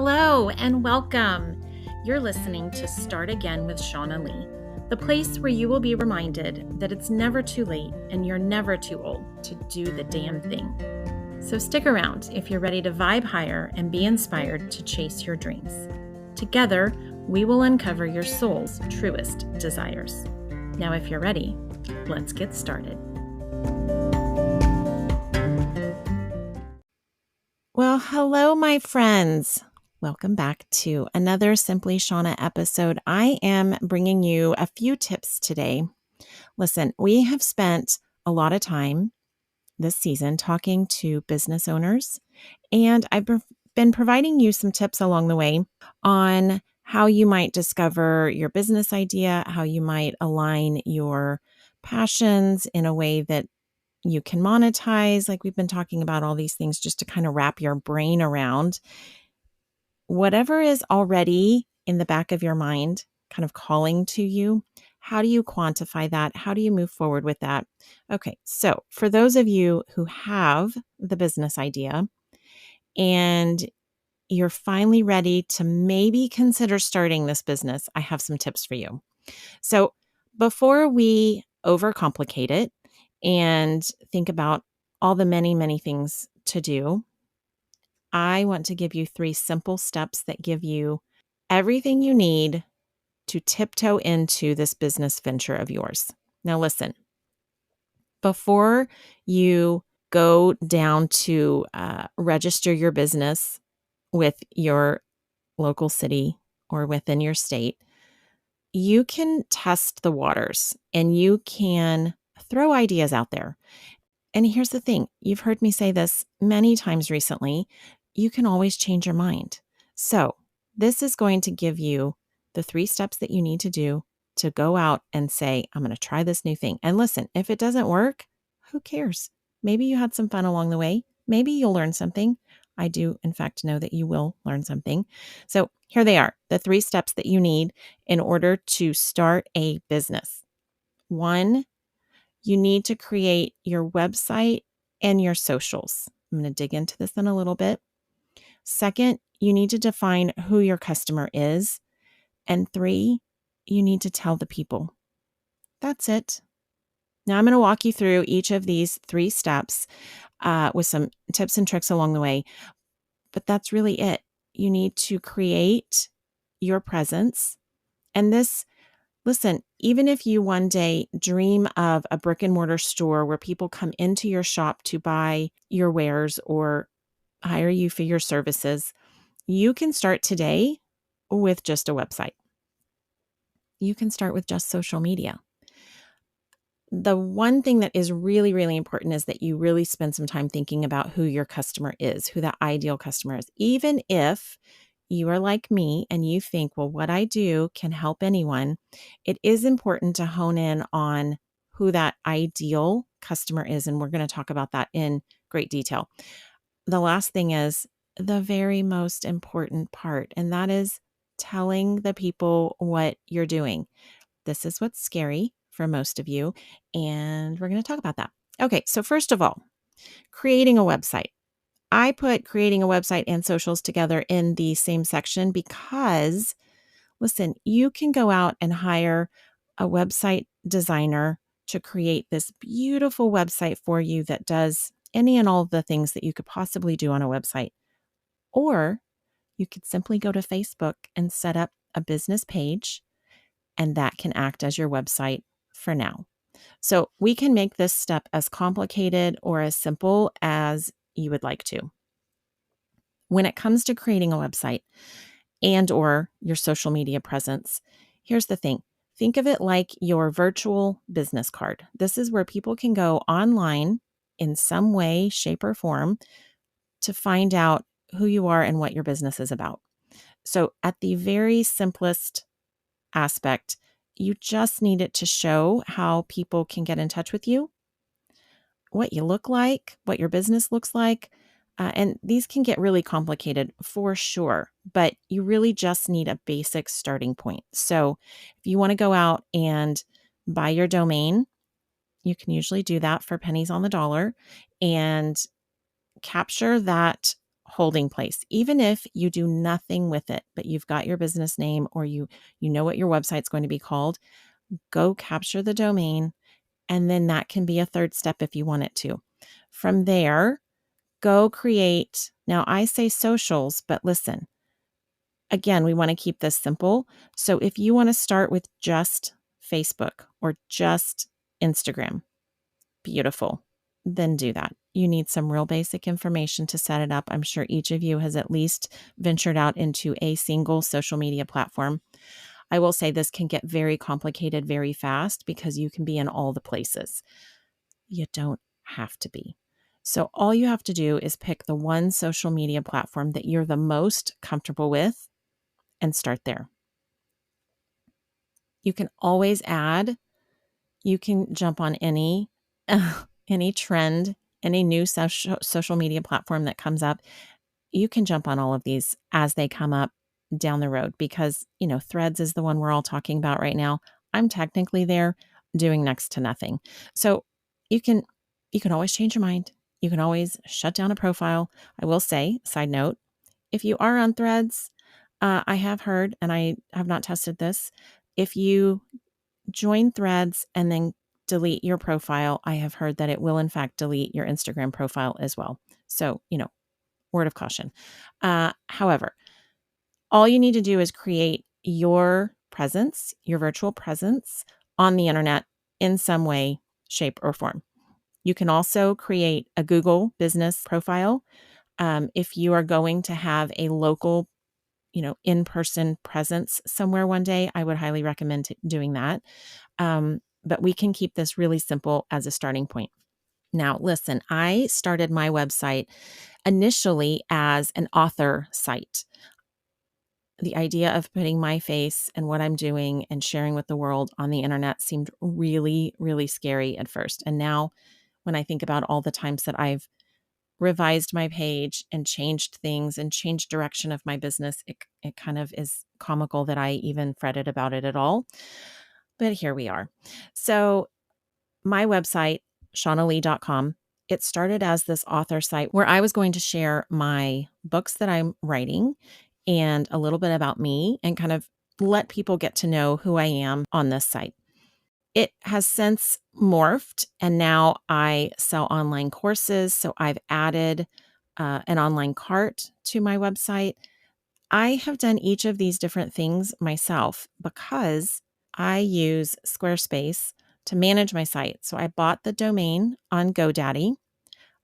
Hello and welcome. You're listening to Start Again with Shaunna Lee, the place where you will be reminded that it's never too late and you're never too old to do the damn thing. So stick around if you're ready to vibe higher and be inspired to chase your dreams. Together, we will uncover your soul's truest desires. Now, if you're ready, let's get started. Well, hello, my friends. Welcome back to another Simply Shaunna episode. I am bringing you a few tips today. Listen, we have spent a lot of time this season talking to business owners, and I've been providing you some tips along the way on how you might discover your business idea, how you might align your passions in a way that you can monetize. Like we've been talking about all these things just to kind of wrap your brain around whatever is already in the back of your mind, kind of calling to you. How do you quantify that? How do you move forward with that? Okay, so for those of you who have the business idea and you're finally ready to maybe consider starting this business, I have some tips for you. So before we overcomplicate it and think about all the many, many things to do, I want to give you 3 simple steps that give you everything you need to tiptoe into this business venture of yours. Now, listen, before you go down to register your business with your local city or within your state, you can test the waters and you can throw ideas out there. And here's the thing, you've heard me say this many times recently, you can always change your mind. So this is going to give you the 3 steps that you need to do to go out and say, I'm going to try this new thing. And listen, if it doesn't work, who cares? Maybe you had some fun along the way. Maybe you'll learn something. I do, in fact, know that you will learn something. So here they are, the 3 steps that you need in order to start a business. 1, you need to create your website and your socials. I'm going to dig into this in a little bit. Second, you need to define who your customer is. And 3, you need to tell the people. That's it. Now I'm going to walk you through each of these 3 steps with some tips and tricks along the way. But that's really it. You need to create your presence. And this, listen, even if you one day dream of a brick and mortar store where people come into your shop to buy your wares or hire you for your services, you can start today with just a website. You can start with just social media. The one thing that is really, really important is that you really spend some time thinking about who your customer is, who that ideal customer is. Even if you are like me and you think, well, what I do can help anyone, it is important to hone in on who that ideal customer is. And we're going to talk about that in great detail. The last thing is the very most important part, and that is telling the people what you're doing. This is what's scary for most of you, and we're going to talk about that. Okay, so first of all, creating a website. I put creating a website and socials together in the same section because, listen, you can go out and hire a website designer to create this beautiful website for you that does any and all of the things that you could possibly do on a website. Or you could simply go to Facebook and set up a business page, and that can act as your website for now. So we can make this step as complicated or as simple as you would like to. When it comes to creating a website and or your social media presence, here's the thing. Think of it like your virtual business card. This is where people can go online in some way, shape, or form to find out who you are and what your business is about. So at the very simplest aspect, you just need it to show how people can get in touch with you, what you look like, what your business looks like. And these can get really complicated for sure, but you really just need a basic starting point. So if you want to go out and buy your domain, you can usually do that for pennies on the dollar and capture that holding place. Even if you do nothing with it, but you've got your business name or you know what your website's going to be called, go capture the domain, and then that can be a third step if you want it to. From there, go create. Now, I say socials, but listen, again, we want to keep this simple. So if you want to start with just Facebook or just Instagram, beautiful, then do that. You need some real basic information to set it up. I'm sure each of you has at least ventured out into a single social media platform. I will say this can get very complicated very fast because you can be in all the places. You don't have to be. So all you have to do is pick the one social media platform that you're the most comfortable with and start there. You can always add, you can jump on any trend, any new social media platform that comes up. You can jump on all of these as they come up down the road because, Threads is the one we're all talking about right now. I'm technically there doing next to nothing. So you can always change your mind. You can always shut down a profile. I will say, side note, if you are on Threads, I have heard, and I have not tested this, if you join Threads and then delete your profile, I have heard that it will in fact delete your Instagram profile as well. So, word of caution. However, all you need to do is create your presence, your virtual presence on the internet in some way, shape, or form. You can also create a Google business profile. If you are going to have a local, in-person presence somewhere one day, I would highly recommend doing that. But we can keep this really simple as a starting point. Now, listen, I started my website initially as an author site. The idea of putting my face and what I'm doing and sharing with the world on the internet seemed really, really scary at first. And now when I think about all the times that I've revised my page and changed things and changed direction of my business, it kind of is comical that I even fretted about it at all. But here we are. So my website, SimplyShaunna.com, it started as this author site where I was going to share my books that I'm writing and a little bit about me and kind of let people get to know who I am on this site. It has since morphed, and now I sell online courses. So I've added an online cart to my website. I have done each of these different things myself because I use Squarespace to manage my site. So I bought the domain on GoDaddy.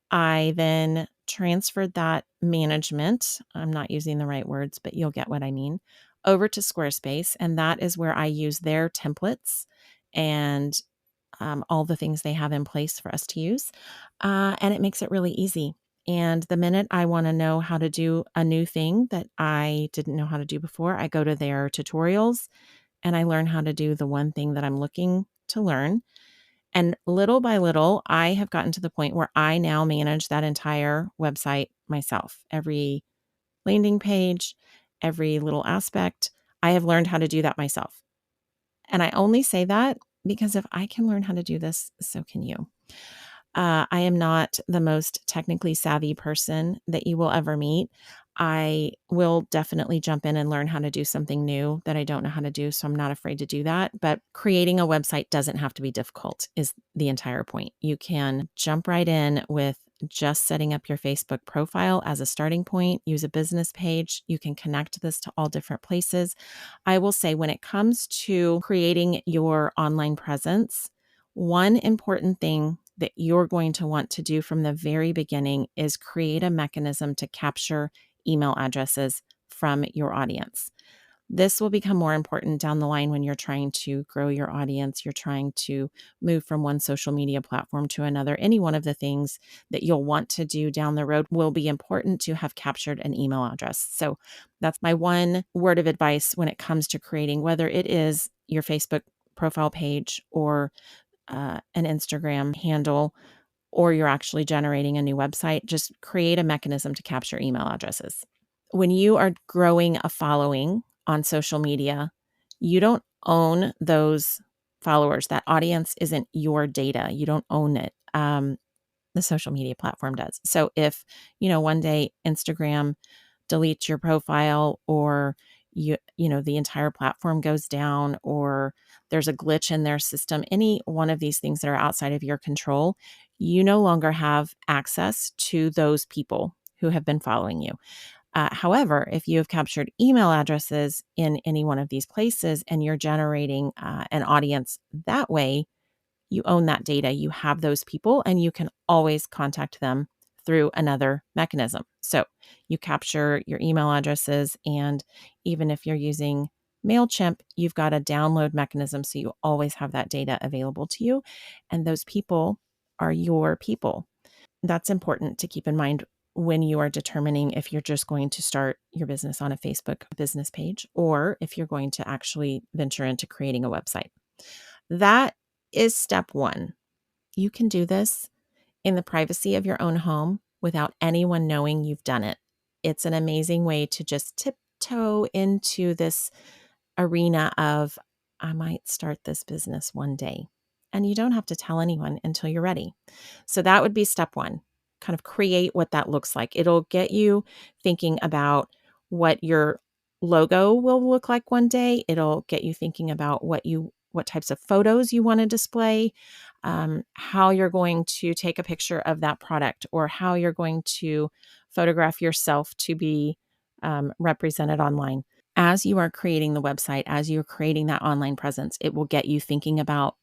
I then transferred that management, I'm not using the right words, but you'll get what I mean, over to Squarespace. And that is where I use their templates and all the things they have in place for us to use. And it makes it really easy. And the minute I want to know how to do a new thing that I didn't know how to do before, I go to their tutorials and I learn how to do the one thing that I'm looking to learn. And little by little, I have gotten to the point where I now manage that entire website myself. Every landing page, every little aspect, I have learned how to do that myself. And I only say that because if I can learn how to do this, so can you. I am not the most technically savvy person that you will ever meet. I will definitely jump in and learn how to do something new that I don't know how to do, so I'm not afraid to do that. But creating a website doesn't have to be difficult, is the entire point. You can jump right in with just setting up your Facebook profile as a starting point, use a business page. You can connect this to all different places. I will say when it comes to creating your online presence, one important thing that you're going to want to do from the very beginning is create a mechanism to capture email addresses from your audience. This will become more important down the line when you're trying to grow your audience, you're trying to move from one social media platform to another. Any one of the things that you'll want to do down the road will be important to have captured an email address. So that's my one word of advice when it comes to creating, whether it is your Facebook profile page or an Instagram handle, or you're actually generating a new website, just create a mechanism to capture email addresses. When you are growing a following on social media, you don't own those followers. That audience isn't your data. You don't own it. the social media platform does. So if, one day Instagram deletes your profile, or the entire platform goes down, or there's a glitch in their system, any one of these things that are outside of your control, you no longer have access to those people who have been following you. However, if you have captured email addresses in any one of these places and you're generating an audience that way, you own that data, you have those people, and you can always contact them through another mechanism. So you capture your email addresses, and even if you're using MailChimp, you've got a download mechanism. So you always have that data available to you. And those people are your people. That's important to keep in mind when you are determining if you're just going to start your business on a Facebook business page, or if you're going to actually venture into creating a website. That is step one. You can do this in the privacy of your own home without anyone knowing you've done it. It's an amazing way to just tiptoe into this arena of, I might start this business one day. And you don't have to tell anyone until you're ready. So that would be step one. Kind of create what that looks like. It'll get you thinking about what your logo will look like one day. It'll get you thinking about what types of photos you want to display, how you're going to take a picture of that product, or how you're going to photograph yourself to be represented online. As you are creating the website, as you're creating that online presence, it will get you thinking about,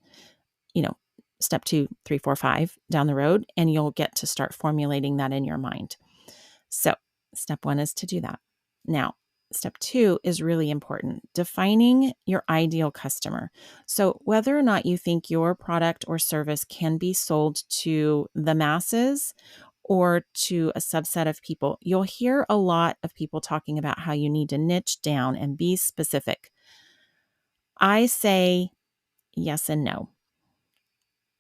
step 2, 3, 4, 5 down the road, and you'll get to start formulating that in your mind. So step 1 is to do that. Now, step 2 is really important, defining your ideal customer. So whether or not you think your product or service can be sold to the masses or to a subset of people, you'll hear a lot of people talking about how you need to niche down and be specific. I say yes and no.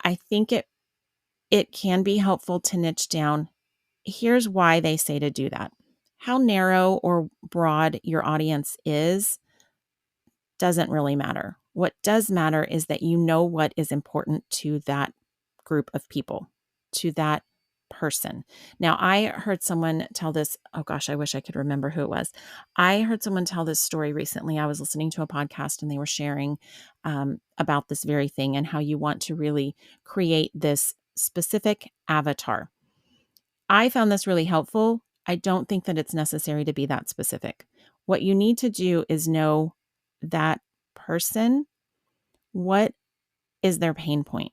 I think it can be helpful to niche down. Here's why they say to do that. How narrow or broad your audience is doesn't really matter. What does matter is that you know what is important to that group of people, to that person. Now, I heard someone tell this. Oh gosh, I wish I could remember who it was. I heard someone tell this story recently. I was listening to a podcast and they were sharing about this very thing and how you want to really create this specific avatar. I found this really helpful. I don't think that it's necessary to be that specific. What you need to do is know that person, what is their pain point?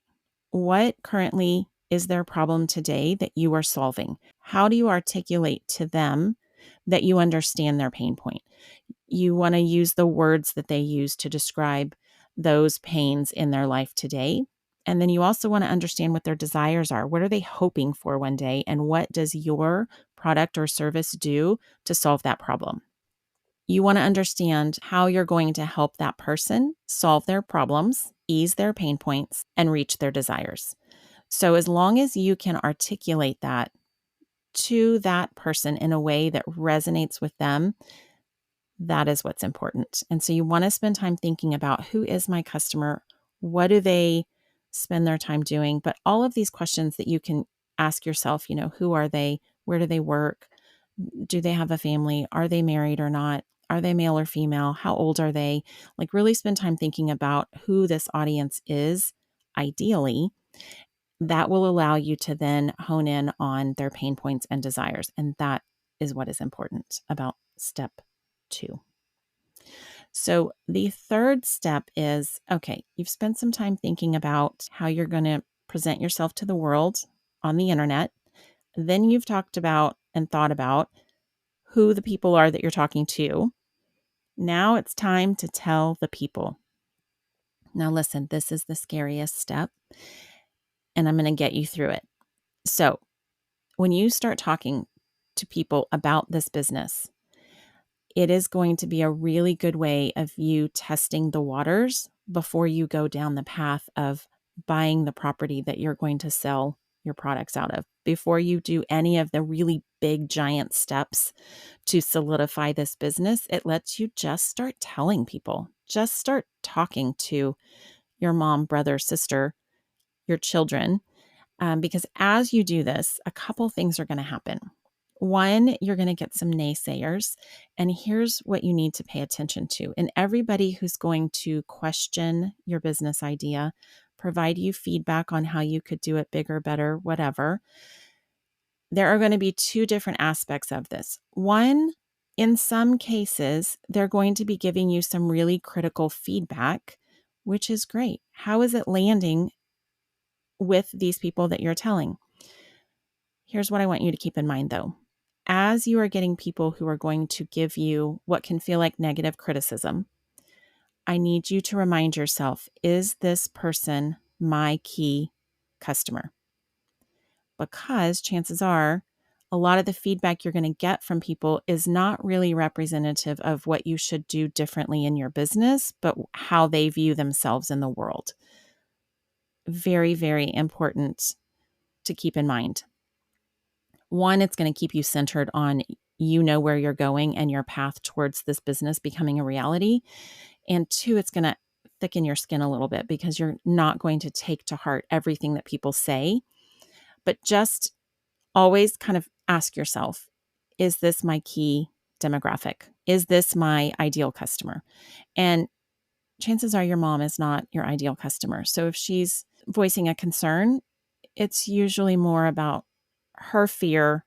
What currently is their problem today that you are solving? How do you articulate to them that you understand their pain point? You want to use the words that they use to describe those pains in their life today. And then you also want to understand what their desires are. What are they hoping for one day? And what does your product or service do to solve that problem? You want to understand how you're going to help that person solve their problems, ease their pain points, and reach their desires. So as long as you can articulate that to that person in a way that resonates with them, that is what's important. And so you want to spend time thinking about, who is my customer? What do they spend their time doing? But all of these questions that you can ask yourself, who are they? Where do they work? Do they have a family? Are they married or not? Are they male or female? How old are they? Like, really spend time thinking about who this audience is, ideally. That will allow you to then hone in on their pain points and desires. And that is what is important about step 2. So the third step is, okay, you've spent some time thinking about how you're going to present yourself to the world on the internet. Then you've talked about and thought about who the people are that you're talking to. Now it's time to tell the people. Now listen, this is the scariest step, and I'm going to get you through it. So when you start talking to people about this business, it is going to be a really good way of you testing the waters before you go down the path of buying the property that you're going to sell your products out of. Before you do any of the really big, giant steps to solidify this business, it lets you just start telling people, just start talking to your mom, brother, sister, your children, Because as you do this, a couple things are going to happen. One, you're going to get some naysayers. And here's what you need to pay attention to. And everybody who's going to question your business idea, provide you feedback on how you could do it bigger, better, whatever, there are going to be two different aspects of this. One, in some cases, they're going to be giving you some really critical feedback, which is great. How is it landing with these people that you're telling? Here's what I want you to keep in mind, though. As you are getting people who are going to give you what can feel like negative criticism, I need you to remind yourself, is this person my key customer? Because chances are, a lot of the feedback you're going to get from people is not really representative of what you should do differently in your business, but how they view themselves in the world. Very, very important to keep in mind. One, it's going to keep you centered on where you're going and your path towards this business becoming a reality. And two, it's going to thicken your skin a little bit because you're not going to take to heart everything that people say, but just always kind of ask yourself, is this my key demographic? Is this my ideal customer? And chances are your mom is not your ideal customer. So if she's voicing a concern, it's usually more about her fear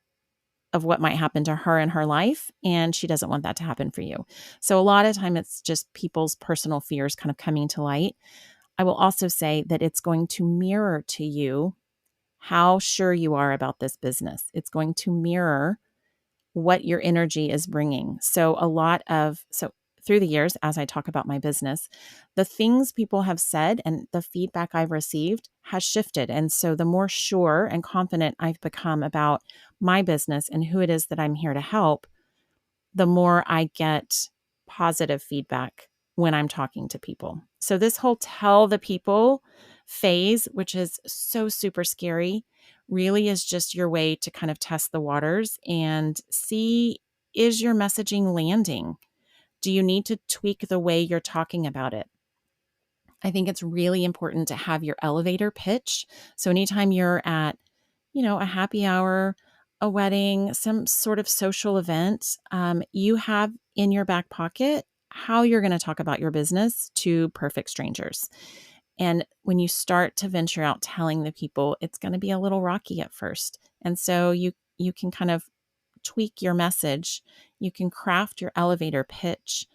of what might happen to her in her life, and she doesn't want that to happen for you. So a lot of time it's just people's personal fears kind of coming to light. I will also say that it's going to mirror to you how sure you are about this business. It's going to mirror what your energy is bringing. So through the years, as I talk about my business, the things people have said and the feedback I've received has shifted. And so the more sure and confident I've become about my business and who it is that I'm here to help, the more I get positive feedback when I'm talking to people. So this whole tell the people phase, which is so super scary, really is just your way to kind of test the waters and see, is your messaging landing? Do you need to tweak the way you're talking about it? I think it's really important to have your elevator pitch. So anytime you're at, a happy hour, a wedding, some sort of social event, you have in your back pocket how you're going to talk about your business to perfect strangers. And when you start to venture out telling the people, it's going to be a little rocky at first. And so you can kind of tweak your message. You can craft your elevator pitch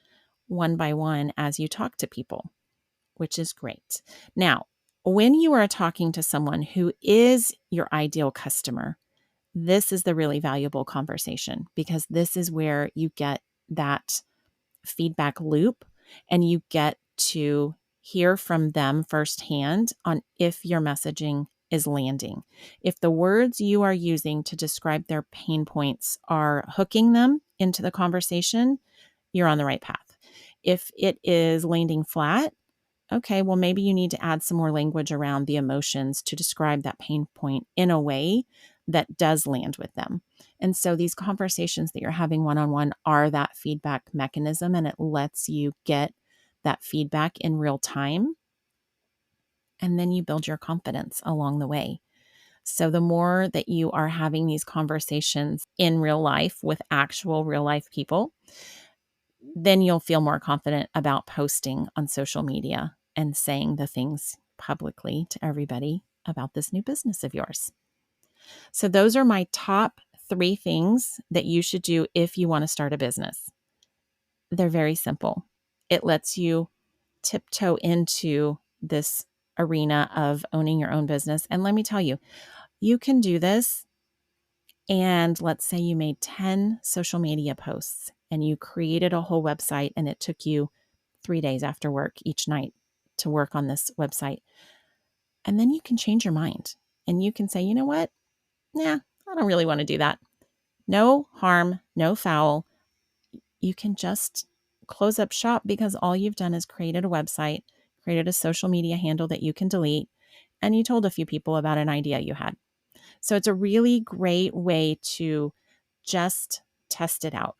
one by one as you talk to people, which is great. Now, when you are talking to someone who is your ideal customer, this is the really valuable conversation because this is where you get that feedback loop and you get to hear from them firsthand on if your messaging is landing. If the words you are using to describe their pain points are hooking them into the conversation, you're on the right path. If it is landing flat, okay, well, maybe you need to add some more language around the emotions to describe that pain point in a way that does land with them. And so these conversations that you're having one-on-one are that feedback mechanism, and it lets you get that feedback in real time. And then you build your confidence along the way. So the more that you are having these conversations in real life with actual real life people, then you'll feel more confident about posting on social media and saying the things publicly to everybody about this new business of yours. So those are my top 3 things that you should do if you want to start a business. They're very simple. It lets you tiptoe into this arena of owning your own business. And let me tell you, you can do this. And let's say you made 10 social media posts and you created a whole website and it took you 3 days after work each night to work on this website. And then you can change your mind and you can say, you know what? Nah, I don't really want to do that. No harm, no foul. You can just close up shop because all you've done is created a website, created a social media handle that you can delete, and you told a few people about an idea you had. So it's a really great way to just test it out.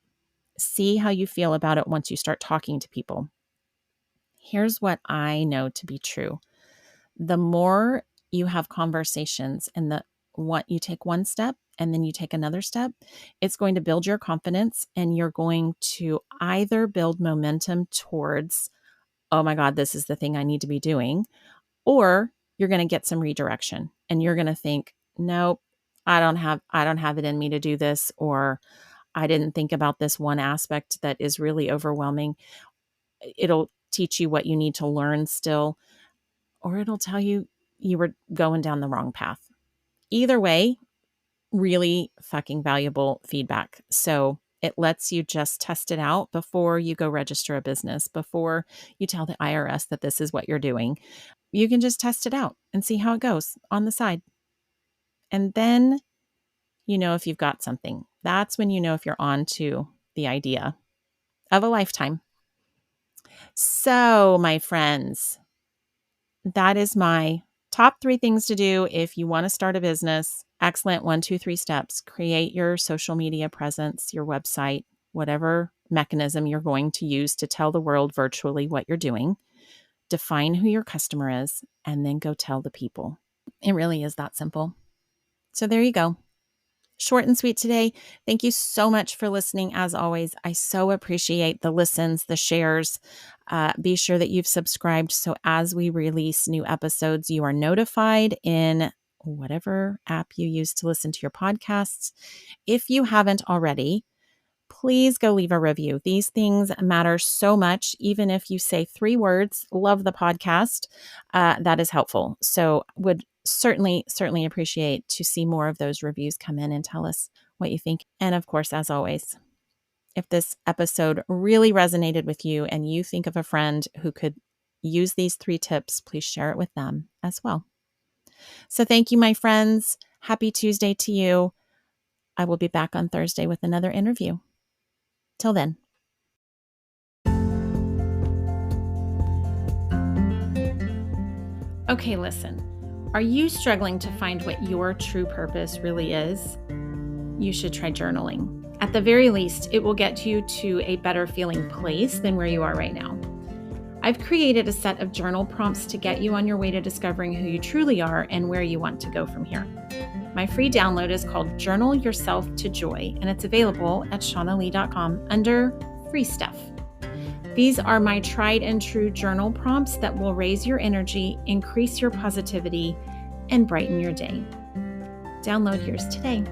See how you feel about it once you start talking to people. Here's what I know to be true. The more you have conversations and you take one step and then you take another step, it's going to build your confidence, and you're going to either build momentum towards, oh my God, this is the thing I need to be doing, or you're going to get some redirection and you're going to think, nope, I don't have it in me to do this, or I didn't think about this one aspect that is really overwhelming. It'll teach you what you need to learn still, or it'll tell you you were going down the wrong path. Either way, really fucking valuable feedback. So it lets you just test it out before you go register a business, before you tell the IRS that this is what you're doing. You can just test it out and see how it goes on the side. And then you know if you've got something. That's when you know if you're on to the idea of a lifetime. So, my friends, that is my top 3 things to do if you want to start a business. Excellent 1, 2, 3 steps. Create your social media presence, your website, whatever mechanism you're going to use to tell the world virtually what you're doing. Define who your customer is, and then go tell the people. It really is that simple. So there you go. Short and sweet today. Thank you so much for listening. As always, I so appreciate the listens, the shares. Be sure that you've subscribed, so as we release new episodes, you are notified in whatever app you use to listen to your podcasts. If you haven't already, please go leave a review. These things matter so much. Even if you say 3 words, love the podcast, that is helpful. So would certainly appreciate to see more of those reviews come in and tell us what you think. And of course, as always, if this episode really resonated with you and you think of a friend who could use these 3 tips, please share it with them as well. So thank you, my friends. Happy Tuesday to you. I will be back on Thursday with another interview. Till then. Okay, listen. Are you struggling to find what your true purpose really is? You should try journaling. At the very least, it will get you to a better feeling place than where you are right now. I've created a set of journal prompts to get you on your way to discovering who you truly are and where you want to go from here. My free download is called Journal Yourself to Joy, and it's available at SimplyShaunna.com under Free Stuff. These are my tried and true journal prompts that will raise your energy, increase your positivity, and brighten your day. Download yours today.